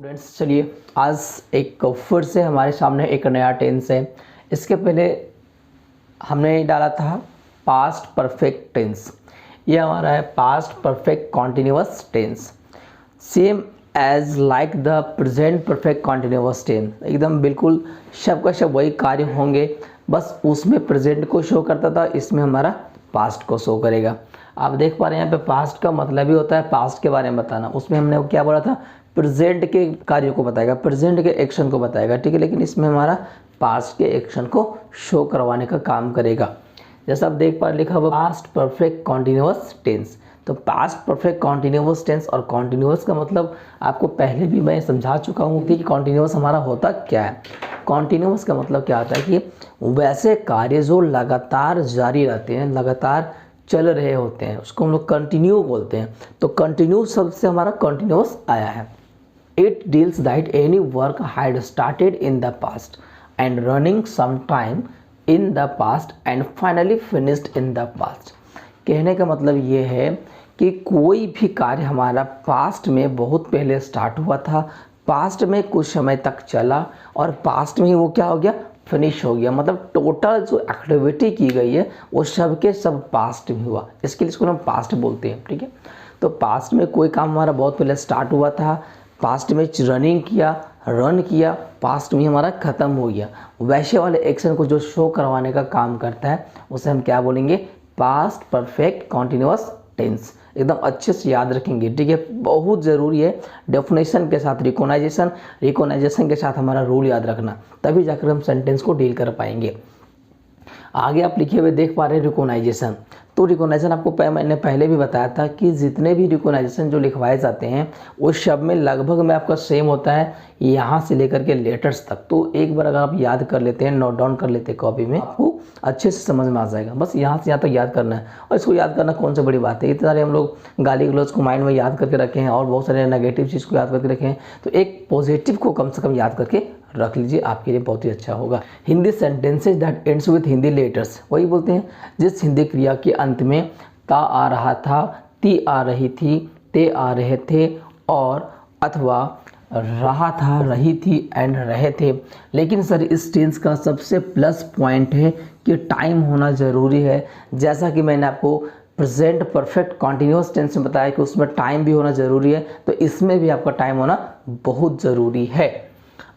Students, चलिए आज एक फिर से हमारे सामने एक नया टेंस है। इसके पहले हमने डाला था पास्ट परफेक्ट टेंस। ये हमारा है past perfect continuous tense, same as like the present perfect continuous tense. एकदम बिल्कुल शब्द का शब्द वही कार्य होंगे, बस उसमें प्रेजेंट को शो करता था, इसमें हमारा पास्ट को शो करेगा। आप देख पा रहे हैं यहाँ पे पास्ट का मतलब ही होता है पास्ट के बारे में बताना। उसमें हमने क्या बोला था, प्रेजेंट के कार्य को बताएगा, प्रेजेंट के एक्शन को बताएगा, ठीक है। लेकिन इसमें हमारा पास्ट के एक्शन को शो करवाने का काम करेगा। जैसा आप देख पा लिखा हुआ पास्ट परफेक्ट कॉन्टिन्यूअस टेंस। तो पास्ट परफेक्ट कॉन्टिन्यूअस टेंस, और कॉन्टिन्यूअस का मतलब आपको पहले भी मैं समझा चुका हूँ कि कॉन्टिन्यूअस हमारा होता क्या है। कॉन्टिन्यूअस का मतलब क्या होता है कि वैसे कार्य जो लगातार जारी रहते हैं, लगातार चल रहे होते हैं, उसको हम लोग कंटिन्यू बोलते हैं। तो कंटिन्यू शब्द से हमारा कंटिन्यूअस आया है। It deals that any work had started in the past and running some time in the past and finally finished in the past। कहने का मतलब ये है कि कोई भी कार्य हमारा पास्ट में बहुत पहले स्टार्ट हुआ था, पास्ट में कुछ समय तक चला और पास्ट में ही वो क्या हो गया, फिनिश हो गया। मतलब टोटल जो एक्टिविटी की गई है वो सब के सब पास्ट में हुआ, इसके लिए इसको हम पास्ट बोलते हैं, ठीक है। तो पास्ट में कोई काम हमारा बहुत पहले स्टार्ट हुआ था, पास्ट में रनिंग किया, रन किया, पास्ट में हमारा ख़त्म हो गया। वैसे वाले एक्शन को जो शो करवाने का काम करता है उसे हम क्या बोलेंगे, पास्ट परफेक्ट कॉन्टिन्यूअस टेंस। एकदम अच्छे से याद रखेंगे, ठीक है। बहुत ज़रूरी है डेफिनेशन के साथ रिकॉग्नाइजेशन के साथ हमारा रूल याद रखना, तभी जाकर हम सेंटेंस को डील कर पाएंगे। आगे आप लिखे हुए देख पा रहे हैं रिकॉग्नाइजेशन। तो रिकॉग्नाइजेशन आपको मैंने पहले भी बताया था कि जितने भी रिकॉग्नाइजेशन जो लिखवाए जाते हैं उस शब्द में लगभग में आपका सेम होता है, यहाँ से लेकर के लेटर्स तक। तो एक बार अगर आप याद कर लेते हैं, नोट डाउन कर लेते हैं कॉपी में, आपको अच्छे से समझ में आ जाएगा। बस यहाँ से यहाँ तक याद करना है, और इसको याद करना कौन सी बड़ी बात है। इतने सारे हम लोग गाली गलौज को माइंड में याद करके रखे हैं और बहुत सारे नेगेटिव चीज़ को याद करके रखे हैं, तो एक पॉजिटिव को कम से कम याद करके रख लीजिए, आपके लिए बहुत ही अच्छा होगा। Hindi sentences that ends with Hindi letters, वही बोलते हैं जिस हिंदी क्रिया के अंत में ता आ रहा था, ती आ रही थी, ते आ रहे थे, और अथवा रहा था, रही थी एंड रहे थे। लेकिन सर इस टेंस का सबसे प्लस पॉइंट है कि टाइम होना ज़रूरी है। जैसा कि मैंने आपको प्रेजेंट परफेक्ट कॉन्टिन्यूअस टेंस में बताया कि उसमें टाइम भी होना ज़रूरी है, तो इसमें भी आपका टाइम होना बहुत ज़रूरी है।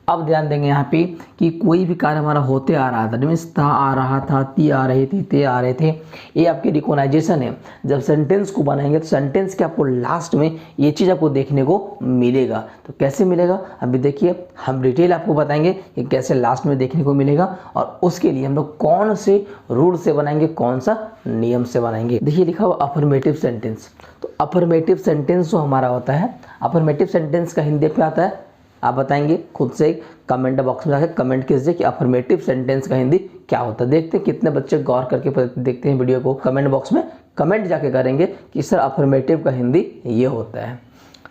अब ध्यान देंगे यहाँ पे कि कोई भी कार्य हमारा होते आ रहा था, मीन्स था आ रहा था, ती आ रही थी, ते आ रहे थे, ये आपकी रिकॉग्नाइजेशन है। जब सेंटेंस को बनाएंगे तो सेंटेंस के आपको लास्ट में ये चीज़ आपको देखने को मिलेगा। तो कैसे मिलेगा अभी देखिए, हम डिटेल आपको बताएंगे कि कैसे लास्ट में देखने को मिलेगा, और उसके लिए हम लोग कौन से रूल से बनाएंगे, कौन सा नियम से बनाएंगे। देखिए लिखा हुआ अफर्मेटिव सेंटेंस। तो अफर्मेटिव सेंटेंस जो हमारा होता है, अफर्मेटिव सेंटेंस का हिंदी पे आता है, आप बताएंगे खुद से कमेंट बॉक्स में जाकर कमेंट कीजिए कि अफर्मेटिव सेंटेंस का हिंदी क्या होता है। देखते हैं कितने बच्चे गौर करके देखते हैं वीडियो को, कमेंट बॉक्स में कमेंट जाके करेंगे कि सर अफर्मेटिव का हिंदी ये होता है।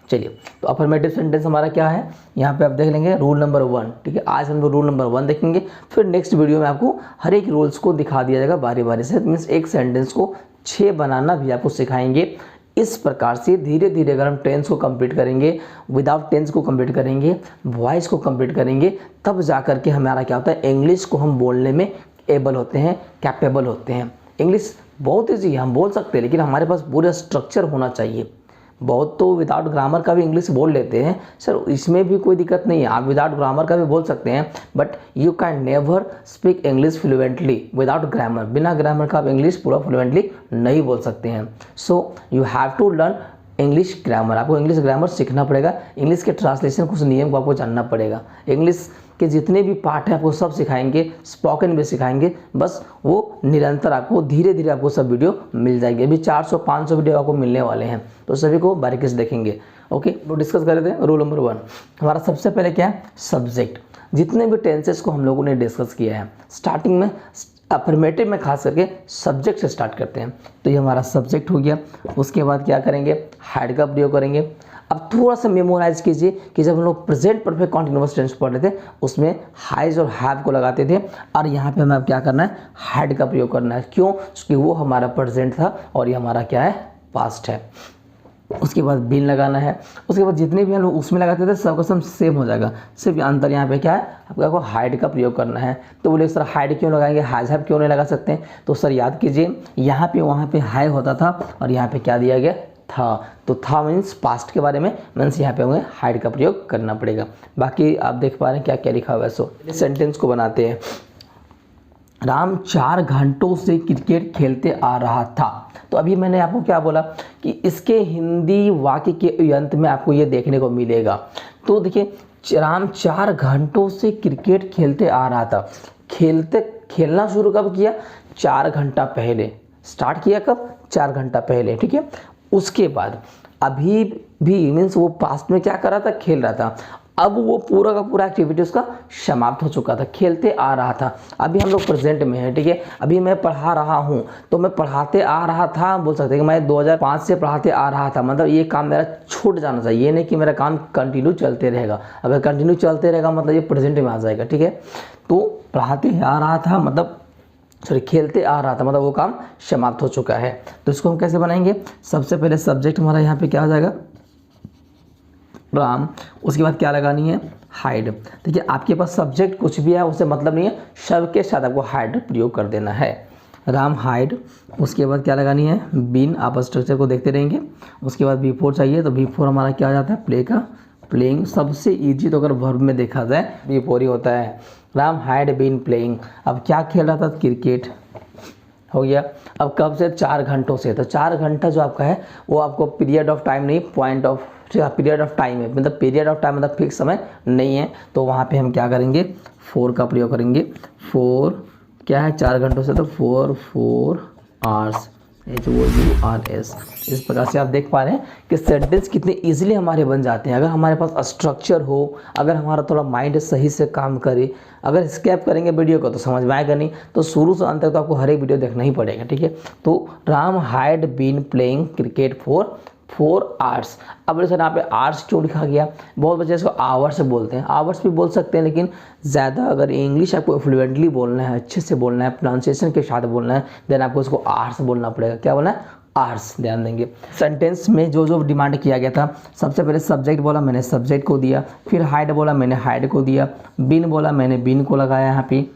चलिए, तो अफर्मेटिव सेंटेंस हमारा क्या है, यहाँ पे आप देख लेंगे रूल नंबर 1, ठीक है। आज हम लोग रूल नंबर 1 देखेंगे, फिर नेक्स्ट वीडियो में आपको हर एक रूल्स को दिखा दिया जाएगा बारी बारी से। मीन्स एक सेंटेंस को 6 बनाना भी आपको सिखाएंगे। इस प्रकार से धीरे धीरे अगर हम टेंस को कंप्लीट करेंगे, विदाउट टेंस को कंप्लीट करेंगे, वॉइस को कंप्लीट करेंगे, तब जा कर के हमारा क्या होता है, इंग्लिश को हम बोलने में एबल होते हैं, कैपेबल होते हैं। इंग्लिश बहुत ईजी है, हम बोल सकते हैं, लेकिन हमारे पास पूरा स्ट्रक्चर होना चाहिए। बहुत तो विदाउट ग्रामर का भी इंग्लिश बोल लेते हैं सर, इसमें भी कोई दिक्कत नहीं है, आप विदाउट ग्रामर का भी बोल सकते हैं, but you can never speak English fluently without grammar. बिना ग्रामर का आप इंग्लिश पूरा फ्लुएंटली नहीं बोल सकते हैं। So you have to learn English grammar, आपको इंग्लिश ग्रामर सीखना पड़ेगा, इंग्लिश के ट्रांसलेशन कुछ नियम को आपको जानना पड़ेगा। इंग्लिश के जितने भी पार्ट हैं आपको सब सिखाएंगे, स्पोकन भी सिखाएंगे, बस वो निरंतर आपको धीरे धीरे आपको सब वीडियो मिल जाएगी। अभी 400-500 वीडियो आपको मिलने वाले हैं, तो सभी को बारीकी से देखेंगे। ओके, तो डिस्कस कर लेते हैं। रूल नंबर 1 हमारा सबसे पहले क्या है, सब्जेक्ट। जितने भी टेंसेस को हम लोगों ने डिस्कस किया है, स्टार्टिंग में अफर्मेटिव में खास करके सब्जेक्ट से स्टार्ट करते हैं। तो ये हमारा सब्जेक्ट हो गया। उसके बाद क्या करेंगे, हैड का प्रयोग करेंगे। अब थोड़ा सा मेमोराइज कीजिए कि जब हम लोग प्रेजेंट परफेक्ट कॉन्टिन्यूअस टेंस पढ़ रहे थे उसमें हैज और हैव को लगाते थे, और यहाँ पे हमें क्या करना है, हैड का प्रयोग करना है। क्यों, क्योंकि वो हमारा प्रेजेंट था और ये हमारा क्या है, पास्ट है। उसके बाद बीन लगाना है। उसके बाद जितने भी हम लोग उसमें लगाते थे सबका सब सेम हो जाएगा, सिर्फ अंतर यहाँ पे क्या है, आपको हाइड का प्रयोग करना है। तो बोले सर हाइड क्यों लगाएंगे, हैज़ क्यों नहीं लगा सकते? तो सर याद कीजिए, यहाँ पे वहाँ पे हाई होता था और यहाँ पे क्या दिया गया था, तो था मीन्स पास्ट के बारे में, मीन्स यहाँ पे हमें हाइड का प्रयोग करना पड़ेगा। बाकी आप देख पा रहे हैं क्या क्या लिखा हुआ है। सो सेंटेंस को बनाते हैं। राम 4 घंटों से क्रिकेट खेलते आ रहा था। तो अभी मैंने आपको क्या बोला कि इसके हिंदी वाक्य के अंत में आपको ये देखने को मिलेगा। तो देखिए, राम 4 घंटों से क्रिकेट खेलते आ रहा था। खेलना शुरू कब किया? 4 घंटा पहले स्टार्ट किया। कब? 4 घंटा पहले, ठीक है। उसके बाद अभी भी मीन्स वो पास्ट में क्या कर रहा था, खेल रहा था। अब वो पूरा का पूरा एक्टिविटी उसका समाप्त हो चुका था, खेलते आ रहा था। अभी हम लोग प्रेजेंट में हैं, ठीक है। अभी मैं पढ़ा रहा हूँ, तो मैं पढ़ाते आ रहा था बोल सकते हैं कि मैं 2005 से पढ़ाते आ रहा था, मतलब ये काम मेरा छूट जाना चाहिए, ये नहीं कि मेरा काम कंटिन्यू चलते रहेगा। अगर कंटिन्यू चलते रहेगा मतलब ये प्रेजेंट में आ जाएगा, ठीक है। तो पढ़ाते आ रहा था मतलब खेलते आ रहा था मतलब वो काम समाप्त हो चुका है। तो इसको हम कैसे बनाएंगे? सबसे पहले सब्जेक्ट हमारा यहाँ पे क्या हो जाएगा, राम। उसके बाद क्या लगानी है, हाइड। देखिए आपके पास सब्जेक्ट कुछ भी है उससे मतलब नहीं है, शब्द के साथ आपको हाइड प्रयोग कर देना है। राम हाइड। उसके बाद क्या लगानी है, बीन। आप स्ट्रक्चर को देखते रहेंगे। उसके बाद B4 चाहिए, तो B4 हमारा क्या आ जाता है, प्ले का प्लेइंग। सबसे ईजी तो अगर वर्ब में देखा जाए B4 ही होता है। Ram had been playing. अब क्या खेल रहा था, क्रिकेट हो गया। अब कब से, 4 घंटों से। तो 4 घंटा जो आपका है वो आपको पीरियड ऑफ टाइम नहीं, point of period of time है, मतलब पीरियड ऑफ टाइम मतलब फिक्स समय नहीं है। तो वहाँ पे हम क्या करेंगे, 4 का प्रयोग करेंगे। 4 क्या है, 4 घंटों से, तो 4 आवर्स, HOURS। इस प्रकार से आप देख पा रहे हैं कि सेंटेंस कितने इजीली हमारे बन जाते हैं। अगर हमारे पास स्ट्रक्चर हो, अगर हमारा थोड़ा माइंड सही से काम करे, अगर स्किप करेंगे वीडियो को तो समझ में आएगा नहीं। तो शुरू से अंत तक तो आपको हर एक वीडियो देखना ही पड़ेगा, ठीक है। तो Ram had been playing cricket for 4 hours. अब जैसे यहाँ पे आवर्स क्यों लिखा गया, बहुत बच्चे इसको आवर्स बोलते हैं, आवर्स भी बोल सकते हैं, लेकिन ज़्यादा अगर इंग्लिश आपको फ्लुएंटली बोलना है, अच्छे से बोलना है, प्रोनाउंसिएशन के साथ बोलना है, देन आपको इसको आवर्स बोलना पड़ेगा। क्या बोलना है, आवर्स। ध्यान देंगे सेंटेंस में जो जो डिमांड किया गया था, सबसे पहले सब्जेक्ट बोला, मैंने सब्जेक्ट को दिया। फिर हाइड बोला, मैंने हाइड को दिया। बीन बोला, मैंने बीन को लगाया यहाँ पे।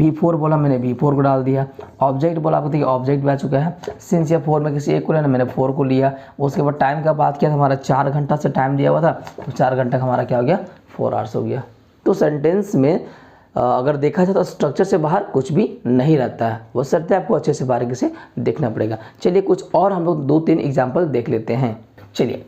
B4 बोला, मैंने B4 को डाल दिया। ऑब्जेक्ट बोला, आपको देखिए ऑब्जेक्ट भी आ चुका है। सिंस या 4 में किसी एक को लेना, मैंने 4 को लिया। उसके बाद टाइम का बात किया था, हमारा 4 घंटा से टाइम दिया हुआ था, तो 4 घंटा हमारा क्या हो गया, 4 आवर्स हो गया। तो सेंटेंस में अगर देखा जाए तो स्ट्रक्चर से बाहर कुछ भी नहीं रहता है, वो शर्त आपको अच्छे से बारीकी से देखना पड़ेगा। चलिए कुछ और हम लोग 2-3 एग्जाम्पल देख लेते हैं। चलिए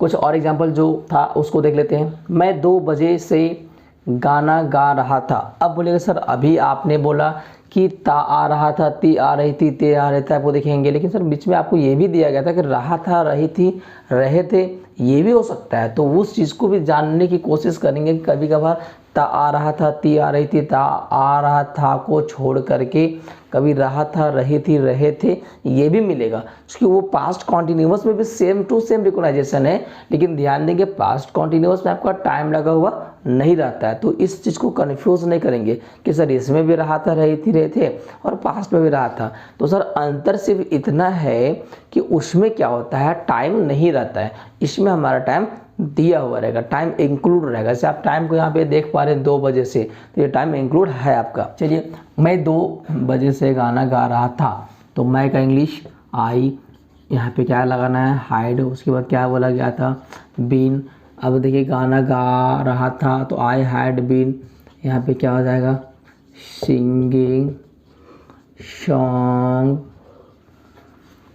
कुछ और एग्जाम्पल जो था उसको देख लेते हैं। मैं 2 बजे से गाना गा रहा था। अब बोलेगा सर अभी आपने बोला कि ता आ रहा था, ती आ रही थी, ते आ रहे थे, आपको देखेंगे, लेकिन सर बीच में आपको ये भी दिया गया था कि रहा था, रही थी, रहे थे, ये भी हो सकता है। तो उस चीज़ को भी जानने की कोशिश करेंगे कि कभी कभार ता आ रहा था, ती आ रही थी, ता आ रहा था को छोड़ करके कभी रहा था, रही थी, रहे थे, ये भी मिलेगा, क्योंकि वो पास्ट कॉन्टिन्यूअस में भी सेम टू सेम रिकॉग्नाइजेशन है। लेकिन ध्यान देंगे पास्ट कॉन्टिन्यूअस में आपका टाइम लगा हुआ नहीं रहता है, तो इस चीज़ को कन्फ्यूज़ नहीं करेंगे कि सर इसमें भी रहा था, रही थी, रहे थे, और पास्ट में भी रहा था। तो सर अंतर सिर्फ इतना है कि उसमें क्या होता है, टाइम नहीं रहता है, इसमें हमारा टाइम दिया हुआ रहेगा, टाइम इंक्लूड रहेगा। जैसे आप टाइम को यहाँ पे देख पा रहे हैं 2 बजे से, तो ये टाइम इंक्लूड है आपका। चलिए मैं 2 बजे से गाना गा रहा था, तो मैं का इंग्लिश आई, यहाँ पे क्या लगाना है, हाइड। उसके बाद क्या बोला गया था, बीन। अब देखिए गाना गा रहा था, तो आई हाइड बीन, यहाँ पे क्या हो जाएगा, सिंगिंग सॉन्ग।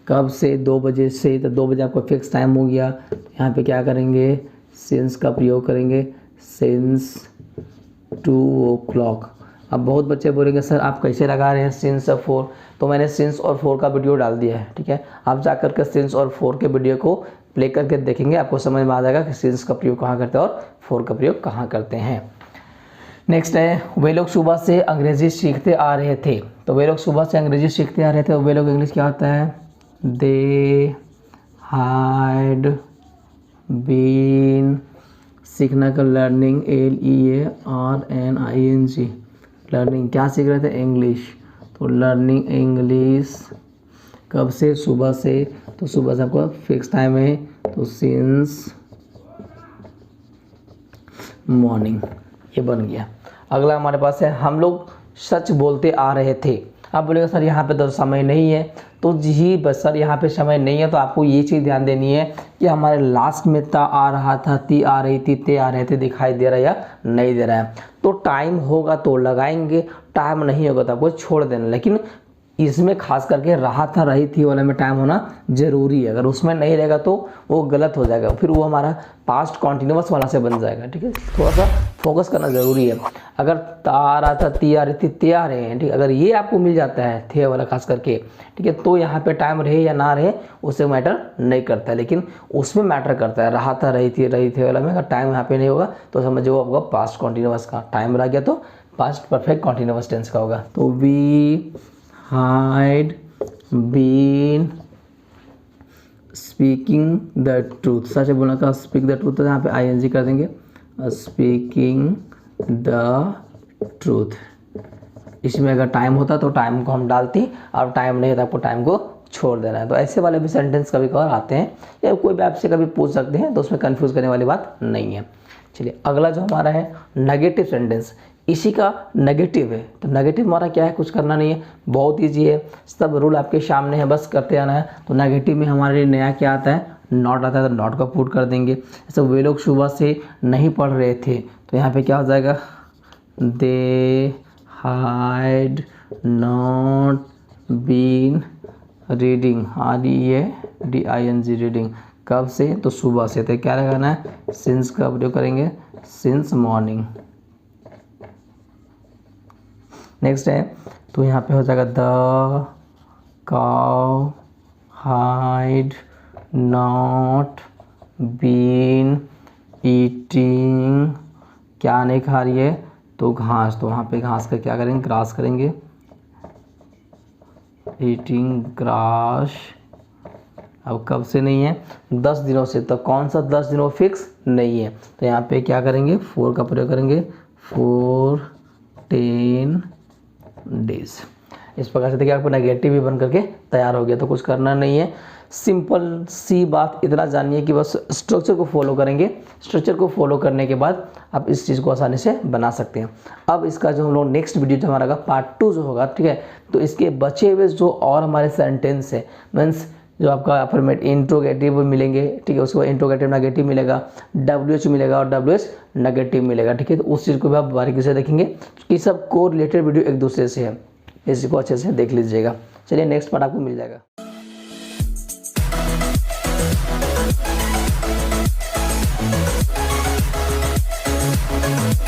कब से, 2 बजे से, तो 2 बजे आपका फिक्स टाइम हो गया। यहाँ पे क्या करेंगे, सिंस का प्रयोग करेंगे, सिंस 2 o'clock। अब बहुत बच्चे बोलेंगे सर आप कैसे लगा रहे हैं सिंस और 4, तो मैंने सिंस और 4 का वीडियो डाल दिया है, ठीक है। आप जा करके सिंस और 4 के वीडियो को प्ले करके देखेंगे, आपको समझ में आ जाएगा कि सिंस का प्रयोग कहाँ करते हैं और 4 का प्रयोग कहाँ करते हैं। नेक्स्ट है, वे लोग सुबह से अंग्रेजी सीखते आ रहे थे। तो वे लोग सुबह से अंग्रेजी सीखते आ रहे थे, वे लोग इंग्लिश क्या होता है, दे हाइड बीन। सीखना का लर्निंग, LEARNING, लर्निंग क्या सीख रहे थे, इंग्लिश, तो लर्निंग इंग्लिश। कब से, सुबह से। तो सुबह से आपको फिक्स टाइम है, तो सिंस मॉर्निंग, ये बन गया। अगला हमारे पास है हम लोग सच बोलते आ रहे थे। आप बोलेगा सर यहाँ पे तो समय नहीं है, तो जी बस सर यहाँ पे समय नहीं है, तो आपको ये चीज़ ध्यान देनी है कि हमारे लास्ट में ता आ रहा था, ती आ रही थी, ते आ रहे थे, दिखाई दे रहा है या नहीं दे रहा है। तो टाइम होगा तो लगाएंगे, टाइम नहीं होगा तो आपको छोड़ देना। लेकिन इसमें खास करके रहा था, रही थी वाले में टाइम होना जरूरी है। अगर उसमें नहीं रहेगा तो वो गलत हो जाएगा, फिर वो हमारा पास्ट कॉन्टिन्यूअस वाला से बन जाएगा। ठीक है, थोड़ा सा फोकस करना जरूरी है। अगर ता आ रहा था, ती आ रही थी, ते आ रहे हैं, ठीक है, अगर ये आपको मिल जाता है थे वाला खास करके, ठीक है, तो यहाँ पे टाइम रहे या ना रहे उससे मैटर नहीं करता है। लेकिन उसमें मैटर करता है, रहा था, रही थी वाला में अगर टाइम यहाँ पे नहीं होगा तो समझो आपका पास्ट कॉन्टिन्यूअस का टाइम रह गया, तो पास्ट परफेक्ट कॉन्टिन्यूअस टेंस का होगा। तो we had been speaking the truth, सच बोलना का स्पीक द ट्रूथ, तो यहाँ पे ing कर देंगे, स्पीकिंग द ट्रूथ। इसमें अगर टाइम होता तो टाइम को हम डालती, और टाइम नहीं होता आपको टाइम को छोड़ देना है। तो ऐसे वाले भी सेंटेंस कभी कभार आते हैं, या कोई भी आपसे कभी पूछ सकते हैं, तो उसमें कंफ्यूज करने वाली बात नहीं है। चलिए अगला जो हमारा है नेगेटिव सेंटेंस, इसी का नेगेटिव है। तो नेगेटिव हमारा क्या है, कुछ करना नहीं है, बहुत ईजी है, सब रूल आपके सामने है, बस करते आना है। तो नेगेटिव में हमारे लिए नया क्या आता है, नॉट आता है, तो नॉट का पुट कर देंगे। जैसे वे लोग सुबह से नहीं पढ़ रहे थे, तो यहाँ पे क्या हो जाएगा, they had not been reading, READING reading. कब से, तो सुबह से, तो क्या लगाना है, सिंस का प्रयोग करेंगे, सिंस मॉर्निंग। नेक्स्ट है, तो यहाँ पे हो जाएगा the cow had not been eating, क्या नहीं खा रही है, तो घास, तो वहाँ पे घास का क्या करेंगे, ग्रास करेंगे, ईटिंग ग्रास। अब कब से नहीं है, 10 दिनों से, तो कौन सा 10 दिनों फिक्स नहीं है, तो यहाँ पे क्या करेंगे, 4 का प्रयोग करेंगे, 10 डेज। इस प्रकार से देखिए आपको नेगेटिव भी बन करके तैयार हो गया। तो कुछ करना नहीं है, सिंपल सी बात इतना जानिए कि बस स्ट्रक्चर को फॉलो करेंगे, स्ट्रक्चर को फॉलो करने के बाद आप इस चीज़ को आसानी से बना सकते हैं। अब इसका जो हम लोग नेक्स्ट वीडियो जो हमारा पार्ट 2 जो होगा, ठीक है, तो इसके बचे हुए जो और हमारे सेंटेंस है, मीन्स जो आपका अफर्मेटिव इंट्रोगेटिव मिलेंगे, ठीक है, उसके बाद इंट्रोगेटिव नेगेटिव मिलेगा, WH मिलेगा और WH नेगेटिव मिलेगा, ठीक है, तो उस चीज़ को भी आप बारीकी से देखेंगे कि सब को रिलेटेड वीडियो एक दूसरे से है, इसी को अच्छे से देख लीजिएगा। चलिए नेक्स्ट पार्ट आपको मिल जाएगा।